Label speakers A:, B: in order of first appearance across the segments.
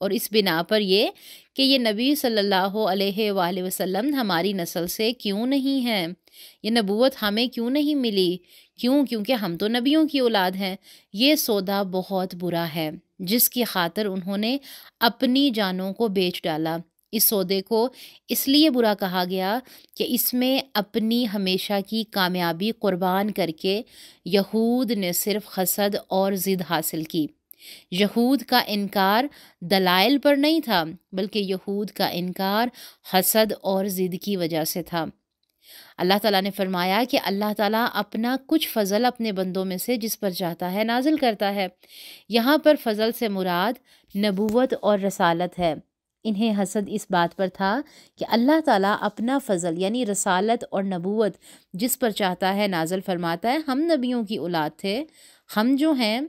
A: اور اس بنا پر یہ کہ یہ نبی صلی اللہ علیہ وآلہ وسلم ہماری نسل سے کیوں نہیں ہیں، یہ نبوت ہمیں کیوں نہیں ملی، کیونکہ ہم تو نبیوں کی اولاد ہیں۔ یہ سودا بہت برا ہے جس کی خاطر انہوں نے اپنی جانوں کو بیچ ڈالا۔ اس سودے کو اس لیے برا کہا گیا کہ اس میں اپنی ہمیشہ کی کامیابی قربان کر کے یہود نے صرف حسد اور ضد حاصل کی۔ یہود کا انکار دلائل پر نہیں تھا، بلکہ یہود کا انکار حسد اور ضد کی وجہ سے تھا۔ اللہ تعالیٰ نے فرمایا کہ اللہ تعالیٰ اپنا کچھ فضل اپنے بندوں میں سے جس پر چاہتا ہے نازل کرتا ہے۔ یہاں پر فضل سے مراد نبوت اور رسالت ہے۔ انہیں حسد اس بات پر تھا کہ اللہ تعالیٰ اپنا فضل یعنی رسالت اور نبوت جس پر چاہتا ہے نازل فرماتا ہے۔ ہم نبیوں کی اولاد تھے، ہم جو ہیں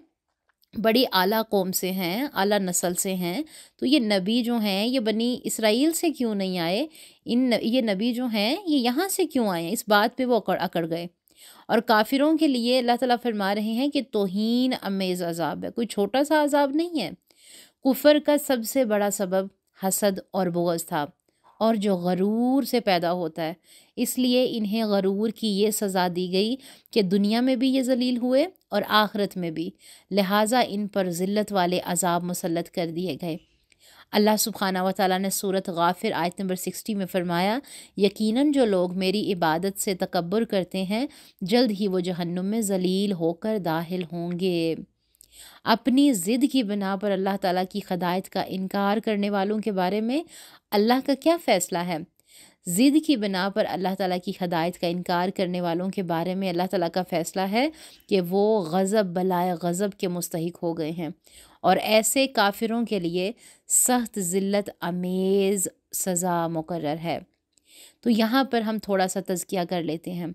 A: بڑی اعلیٰ قوم سے ہیں، اعلیٰ نسل سے ہیں، تو یہ نبی جو ہیں یہ بنی اسرائیل سے کیوں نہیں آئے، یہ نبی جو ہیں یہ یہاں سے کیوں آئے ہیں؟ اس بات پہ وہ اکڑ گئے۔ اور کافروں کے لیے اللہ تعالیٰ فرما رہے ہیں کہ توہین امیز عذاب ہے، کوئی چھوٹا سا عذاب نہیں ہے۔ کفر کا سب سے بڑا سبب حسد اور بغض تھا، اور جو غرور سے پیدا ہوتا ہے، اس لیے انہیں غرور کی یہ سزا دی گئی کہ دنیا میں بھی یہ ذلیل ہوئے اور آخرت میں بھی، لہٰذا ان پر ذلت والے عذاب مسلط کر دیے گئے۔ اللہ سبحانہ و تعالیٰ نے سورۃ غافر آیت نمبر 60 میں فرمایا، یقیناً جو لوگ میری عبادت سے تکبر کرتے ہیں جلد ہی وہ جہنم میں ذلیل ہو کر داخل ہوں گے۔ اپنی ضد کی بنا پر اللہ تعالیٰ کی ہدایت کا انکار کرنے والوں کے بارے میں اللہ کا کیا فیصلہ ہے؟ ضد کی بنا پر اللہ تعالیٰ کی ہدایت کا انکار کرنے والوں کے بارے میں اللہ تعالیٰ کا فیصلہ ہے کہ وہ غضب بلائے غضب کے مستحق ہو گئے ہیں، اور ایسے کافروں کے لیے سخت ذلت امیز سزا مقرر ہے۔ تو یہاں پر ہم تھوڑا سا تزکیہ کر لیتے ہیں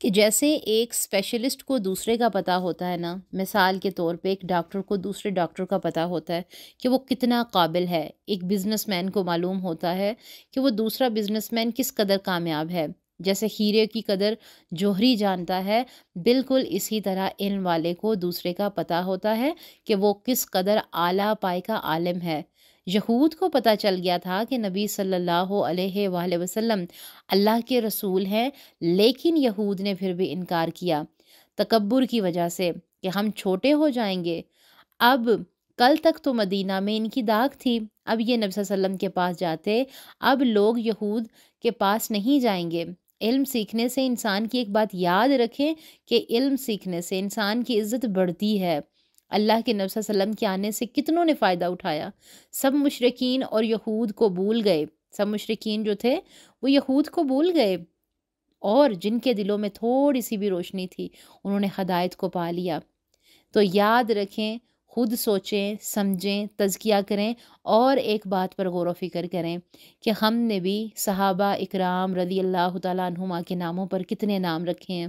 A: کہ جیسے ایک اسپیشلسٹ کو دوسرے کا پتہ ہوتا ہے نا، مثال کے طور پہ ایک ڈاکٹر کو دوسرے ڈاکٹر کا پتہ ہوتا ہے کہ وہ کتنا قابل ہے، ایک بزنس مین کو معلوم ہوتا ہے کہ وہ دوسرا بزنس مین کس قدر کامیاب ہے، جیسے ہیرے کی قدر جوہری جانتا ہے، بالکل اسی طرح علم والے کو دوسرے کا پتہ ہوتا ہے کہ وہ کس قدر اعلیٰ پائے کا عالم ہے۔ یہود کو پتہ چل گیا تھا کہ نبی صلی اللہ علیہ وآلہ وسلم اللہ کے رسول ہیں، لیکن یہود نے پھر بھی انکار کیا تکبر کی وجہ سے کہ ہم چھوٹے ہو جائیں گے۔ اب کل تک تو مدینہ میں ان کی داغ تھی، اب یہ نبی صلی اللہ علیہ وسلم کے پاس جاتے، اب لوگ یہود کے پاس نہیں جائیں گے۔ علم سیکھنے سے انسان کی ایک بات یاد رکھیں کہ علم سیکھنے سے انسان کی عزت بڑھتی ہے۔ اللہ کے نبی صلی اللہ علیہ وسلم کے آنے سے کتنوں نے فائدہ اٹھایا، سب مشرکین اور یہود کو بھول گئے، سب مشرکین جو تھے وہ یہود کو بھول گئے، اور جن کے دلوں میں تھوڑی سی بھی روشنی تھی انہوں نے ہدایت کو پا لیا۔ تو یاد رکھیں، خود سوچیں، سمجھیں، تزکیہ کریں، اور ایک بات پر غور و فکر کریں کہ ہم نے بھی صحابہ اکرام رضی اللہ تعالیٰ عنہما کے ناموں پر کتنے نام رکھے ہیں،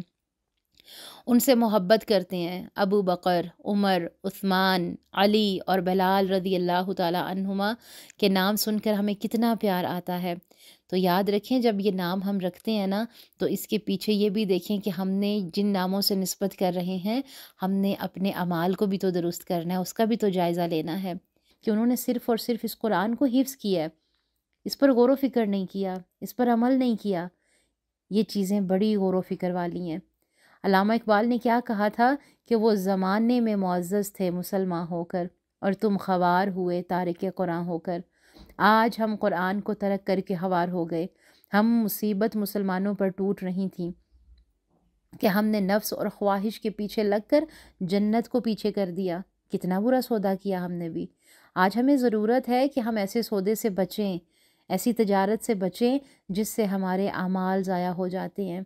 A: ان سے محبت کرتے ہیں۔ ابو بکر، عمر، عثمان، علی اور بلال رضی اللہ تعالیٰ عنہما کے نام سن کر ہمیں کتنا پیار آتا ہے۔ تو یاد رکھیں جب یہ نام ہم رکھتے ہیں نا، تو اس کے پیچھے یہ بھی دیکھیں کہ ہم نے جن ناموں سے نسبت کر رہے ہیں، ہم نے اپنے اعمال کو بھی تو درست کرنا ہے، اس کا بھی تو جائزہ لینا ہے کہ انہوں نے صرف اور صرف اس قرآن کو حفظ کیا ہے، اس پر غور و فکر نہیں کیا، اس پر عمل نہیں کیا۔ یہ چیزیں بڑی غور و فکر والی ہیں۔ علامہ اقبال نے کیا کہا تھا کہ وہ زمانے میں معزز تھے مسلمان ہو کر، اور تم خوار ہوئے تارک قرآن ہو کر۔ آج ہم قرآن کو ترک کر کے خوار ہو گئے۔ ہم مصیبت مسلمانوں پر ٹوٹ رہی تھیں کہ ہم نے نفس اور خواہش کے پیچھے لگ کر جنت کو پیچھے کر دیا۔ کتنا برا سودا کیا ہم نے بھی۔ آج ہمیں ضرورت ہے کہ ہم ایسے سودے سے بچیں، ایسی تجارت سے بچیں جس سے ہمارے اعمال ضائع ہو جاتے ہیں،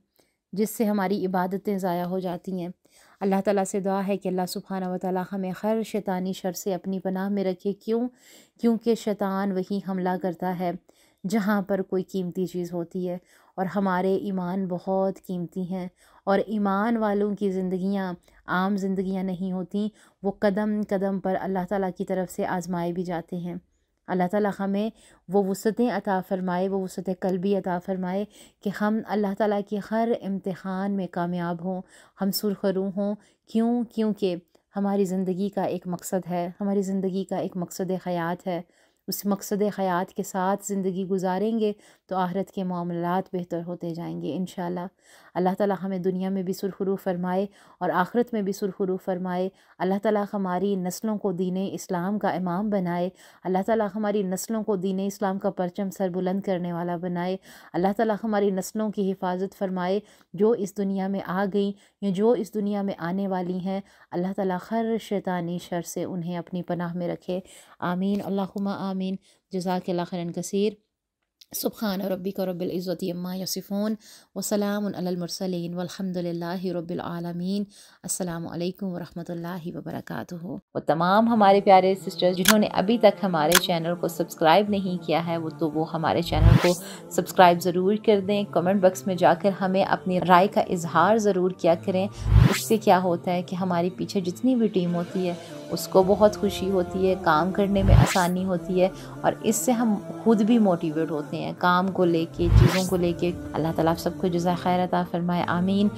A: جس سے ہماری عبادتیں ضائع ہو جاتی ہیں۔ اللہ تعالیٰ سے دعا ہے کہ اللہ سبحانہ و تعالیٰ ہمیں ہر شیطانی شر سے اپنی پناہ میں رکھے۔ کیونکہ شیطان وہی حملہ کرتا ہے جہاں پر کوئی قیمتی چیز ہوتی ہے، اور ہمارے ایمان بہت قیمتی ہیں، اور ایمان والوں کی زندگیاں عام زندگیاں نہیں ہوتیں، وہ قدم قدم پر اللہ تعالیٰ کی طرف سے آزمائے بھی جاتے ہیں۔ اللہ تعالیٰ ہمیں وہ وسعتیں عطا فرمائے، وہ وسعت قلبی عطا فرمائے کہ ہم اللہ تعالیٰ کے ہر امتحان میں کامیاب ہوں، ہم سرخرو ہوں۔ کیونکہ ہماری زندگی کا ایک مقصد ہے، ہماری زندگی کا ایک مقصد حیات ہے، اس مقصد حیات کے ساتھ زندگی گزاریں گے تو آخرت کے معاملات بہتر ہوتے جائیں گے انشاءاللہ۔ اللہ تعالیٰ ہمیں دنیا میں بھی سرخرو فرمائے اور آخرت میں بھی سرخرو فرمائے۔ اللہ تعالیٰ ہماری نسلوں کو دین اسلام کا امام بنائے۔ اللہ تعالیٰ ہماری نسلوں کو دین اسلام کا پرچم سر بلند کرنے والا بنائے۔ اللہ تعالیٰ ہماری نسلوں کی حفاظت فرمائے، جو اس دنیا میں آ گئیں یا جو اس دنیا میں آنے والی ہیں۔ اللہ تعالیٰ ہر شیطانی شر سے انہیں اپنی پناہ میں رکھے، آمین اللہم آمین۔ جزاک اللہ خیرا کثیر۔ سبحان ربک رب العزت عما یصفون وسلام علی المرسلین والحمد للہ رب العالمین۔ السلام علیکم ورحمۃ اللہ وبرکاتہ۔ وہ تمام ہمارے پیارے سسٹرز جنہوں نے ابھی تک ہمارے چینل کو سبسکرائب نہیں کیا ہے وہ ہمارے چینل کو سبسکرائب ضرور کر دیں۔ کمنٹ باکس میں جا کر ہمیں اپنی رائے کا اظہار ضرور کیا کریں۔ اس سے کیا ہوتا ہے کہ ہماری پیچھے جتنی بھی ٹیم ہوتی ہے اس کو بہت خوشی ہوتی ہے، کام کرنے میں آسانی ہوتی ہے، اور اس سے ہم خود بھی موٹیویٹ ہوتے ہیں کام کو لے کے، چیزوں کو لے کے۔ اللہ تعالیٰ آپ سب کو جزائے خیر عطا فرمائے، آمین۔